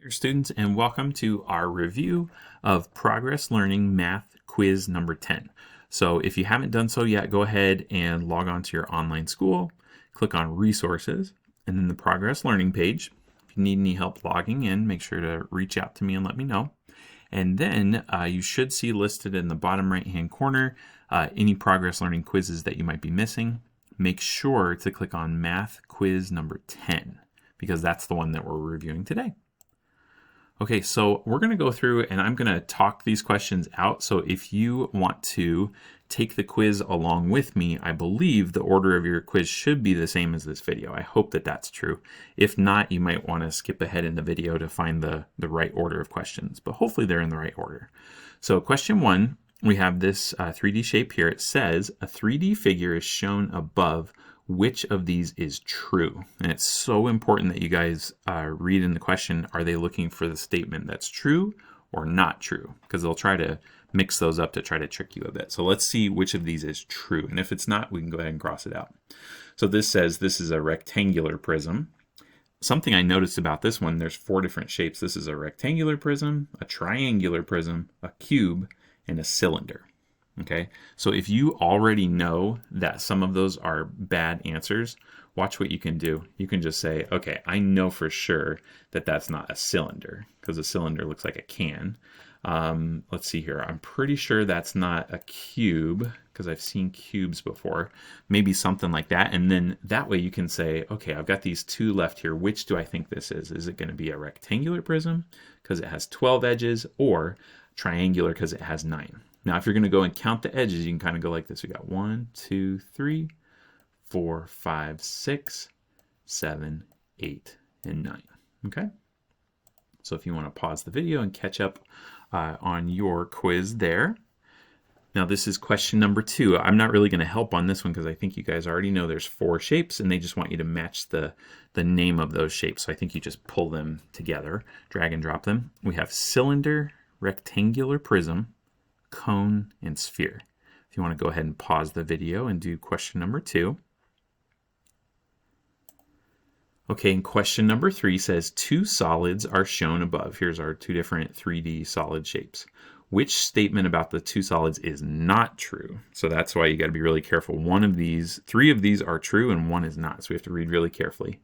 Dear students, and welcome to our review of Progress Learning Math Quiz number 10. So if you haven't done so yet, go ahead and log on to your online school, click on Resources, and then the Progress Learning page. If you need any help logging in, make sure to reach out to me and let me know. And then you should see listed in the bottom right-hand corner any Progress Learning quizzes that you might be missing. Make sure to click on Math Quiz number 10 because that's the one that we're reviewing today. Okay, so we're going to go through and I'm going to talk these questions out. So if you want to take the quiz along with me, I believe the order of your quiz should be the same as this video. I hope that that's true. If not, you might want to skip ahead in the video to find the right order of questions, but hopefully they're in the right order. So question 1, we have this 3D shape here. It says a 3D figure is shown above. Which of these is true? And it's so important that you guys read in the question, are they looking for the statement that's true or not true? Because they'll try to mix those up to try to trick you a bit. So let's see which of these is true. And if it's not, we can go ahead and cross it out. So this says this is a rectangular prism. Something I noticed about this one, there's 4 different shapes. This is a rectangular prism, a triangular prism, a cube, and a cylinder. Okay, so if you already know that some of those are bad answers, watch what you can do. You can just say, okay, I know for sure that that's not a cylinder because a cylinder looks like a can. Let's see here. I'm pretty sure that's not a cube because I've seen cubes before. Maybe something like that. And then that way you can say, okay, I've got these 2 left here. Which do I think this is? Is it going to be a rectangular prism because it has 12 edges or triangular because it has 9? Now, if you're going to go and count the edges, you can kind of go like this. We got 1, 2, 3, 4, 5, 6, 7, 8, and 9. Okay? So if you want to pause the video and catch up on your quiz there. Now, this is question number 2. I'm not really going to help on this one because I think you guys already know there's 4 shapes and they just want you to match the name of those shapes. So I think you just pull them together, drag and drop them. We have cylinder, rectangular prism, cone, and sphere. If you want to go ahead and pause the video and do question number 2. Okay, and question number 3 says 2 solids are shown above. Here's our 2 different 3D solid shapes. Which statement about the 2 solids is not true? So that's why you got to be really careful. 3 of these are true and 1 is not. So we have to read really carefully.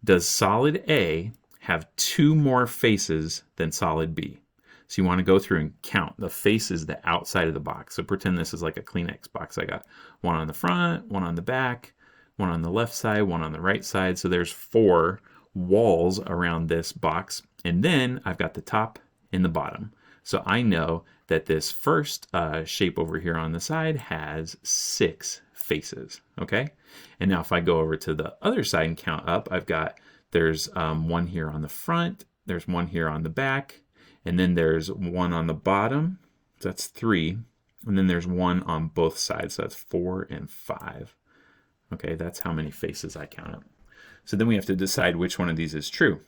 Does solid A have 2 more faces than solid B? So you want to go through and count the faces, the outside of the box. So pretend this is like a Kleenex box. I got 1 on the front, 1 on the back, 1 on the left side, 1 on the right side. So there's 4 walls around this box. And then I've got the top and the bottom. So I know that this first shape over here on the side has 6 faces. Okay. And now if I go over to the other side and count up, there's 1 here on the front. There's 1 here on the back. And then there's 1 on the bottom, so that's 3. And then there's 1 on both sides, so that's 4 and 5. Okay, that's how many faces I count up. So then we have to decide which one of these is true.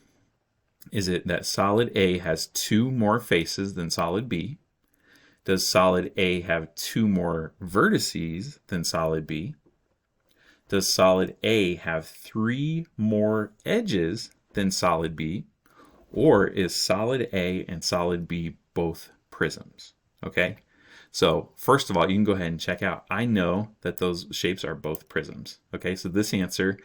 Is it that solid A has 2 more faces than solid B? Does solid A have 2 more vertices than solid B? Does solid A have 3 more edges than solid B? Or is solid A and solid B both prisms? Okay, so first of all, you can go ahead and check out. I know that those shapes are both prisms. Okay, so this answer,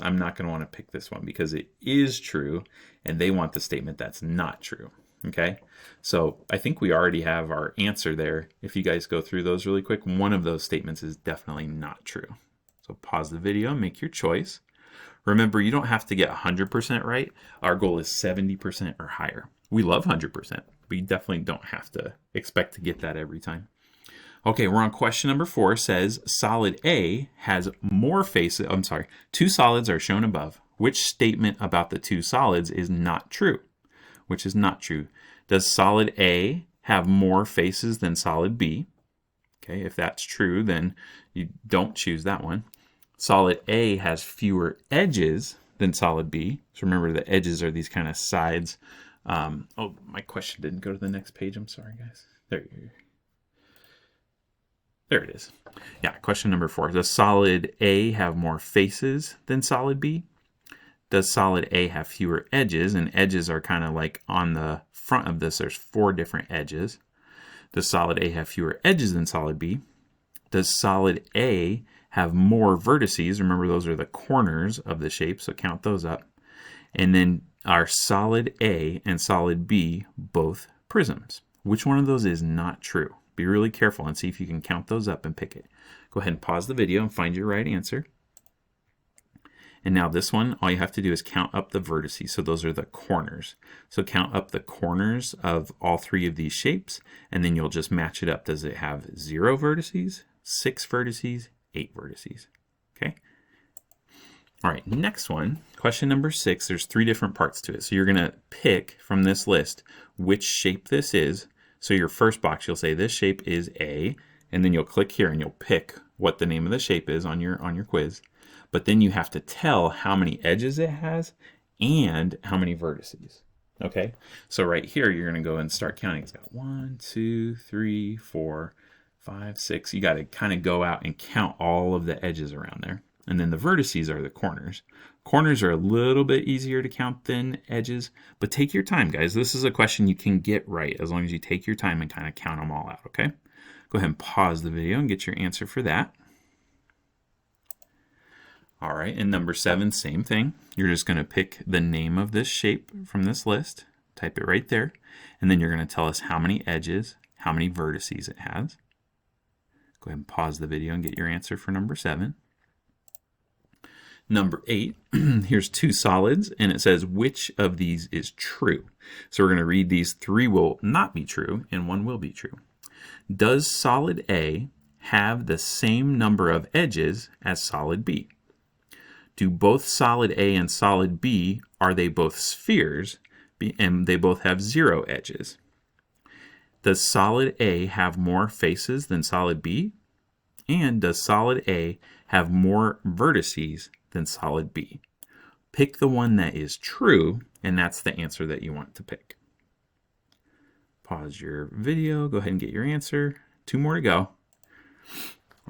I'm not going to want to pick this one because it is true, and they want the statement that's not true. Okay, so I think we already have our answer there. If you guys go through those really quick, one of those statements is definitely not true. So pause the video and make your choice. Remember, you don't have to get 100% right. Our goal is 70% or higher. We love 100%. We definitely don't have to expect to get that every time. Okay, we're on question number 4. Says solid A has more faces. 2 solids are shown above. Which statement about the 2 solids is not true? Which is not true? Does solid A have more faces than solid B? Okay, if that's true, then you don't choose that one. Solid A has fewer edges than solid B. So remember, the edges are these kind of sides. Oh, my question didn't go to the next page. I'm sorry, guys. There it is. Yeah, question number 4. Does solid A have more faces than solid B? Does solid A have fewer edges? And edges are kind of like on the front of this, there's 4 different edges. Does solid A have fewer edges than solid B? Does solid A have more vertices? Remember, those are the corners of the shape, so count those up. And then are solid A and solid B both prisms? Which one of those is not true? Be really careful and see if you can count those up and pick it. Go ahead and pause the video and find your right answer. And now this one, all you have to do is count up the vertices. So those are the corners. So count up the corners of all 3 of these shapes, and then you'll just match it up. Does it have 0 vertices, 6 vertices, 8 vertices? Okay. All right, next one, question number 6. There's 3 different parts to it. So you're going to pick from this list which shape this is. So your first box, you'll say this shape is A, and then you'll click here and you'll pick what the name of the shape is on your quiz. But then you have to tell how many edges it has and how many vertices. Okay, so right here you're going to go and start counting. It's got 1, 2, 3, 4, 5, 6. You got to kind of go out and count all of the edges around there. And then the vertices are the corners. Corners are a little bit easier to count than edges, but take your time, guys. This is a question you can get right as long as you take your time and kind of count them all out, okay? Go ahead and pause the video and get your answer for that. All right, and number 7, same thing. You're just going to pick the name of this shape from this list, type it right there, and then you're going to tell us how many edges, how many vertices it has. Go ahead and pause the video and get your answer for number 7. Number 8, here's 2 solids, and it says which of these is true. So we're going to read these. 3 will not be true, and 1 will be true. Does solid A have the same number of edges as solid B? Do both solid A and solid B, are they both spheres, and they both have 0 edges? Does solid A have more faces than solid B? And does solid A have more vertices than solid B? Pick the one that is true, and that's the answer that you want to pick. Pause your video, go ahead and get your answer. 2 more to go.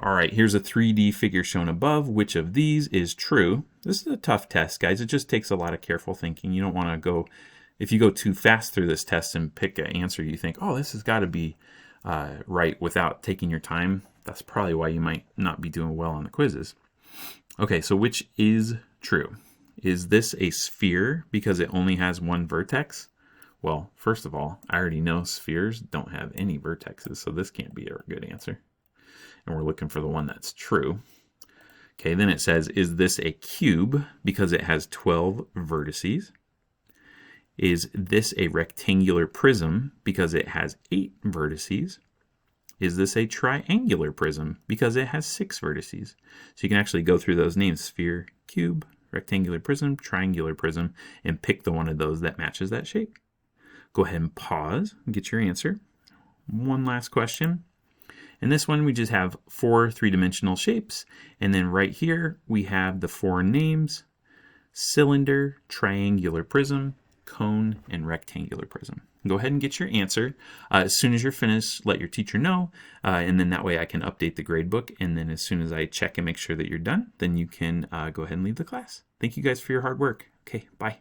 All right, here's a 3D figure shown above. Which of these is true? This is a tough test, guys. It just takes a lot of careful thinking. You don't want to go, if you go too fast through this test and pick an answer, you think, oh, this has got to be right without taking your time. That's probably why you might not be doing well on the quizzes. Okay, so which is true? Is this a sphere because it only has 1 vertex? Well, first of all, I already know spheres don't have any vertexes, so this can't be a good answer. And we're looking for the one that's true. Okay, then it says, is this a cube because it has 12 vertices? Is this a rectangular prism because it has 8 vertices? Is this a triangular prism because it has 6 vertices? So you can actually go through those names: sphere, cube, rectangular prism, triangular prism, and pick the one of those that matches that shape. Go ahead and pause and get your answer. One last question. In this one, we just have 4 3-dimensional shapes. And then right here, we have the 4 names: cylinder, triangular prism, cone, and rectangular prism. Go ahead and get your answer. As soon as you're finished, let your teacher know. And then that way I can update the grade book. And then as soon as I check and make sure that you're done, then you can go ahead and leave the class. Thank you guys for your hard work. Okay, bye.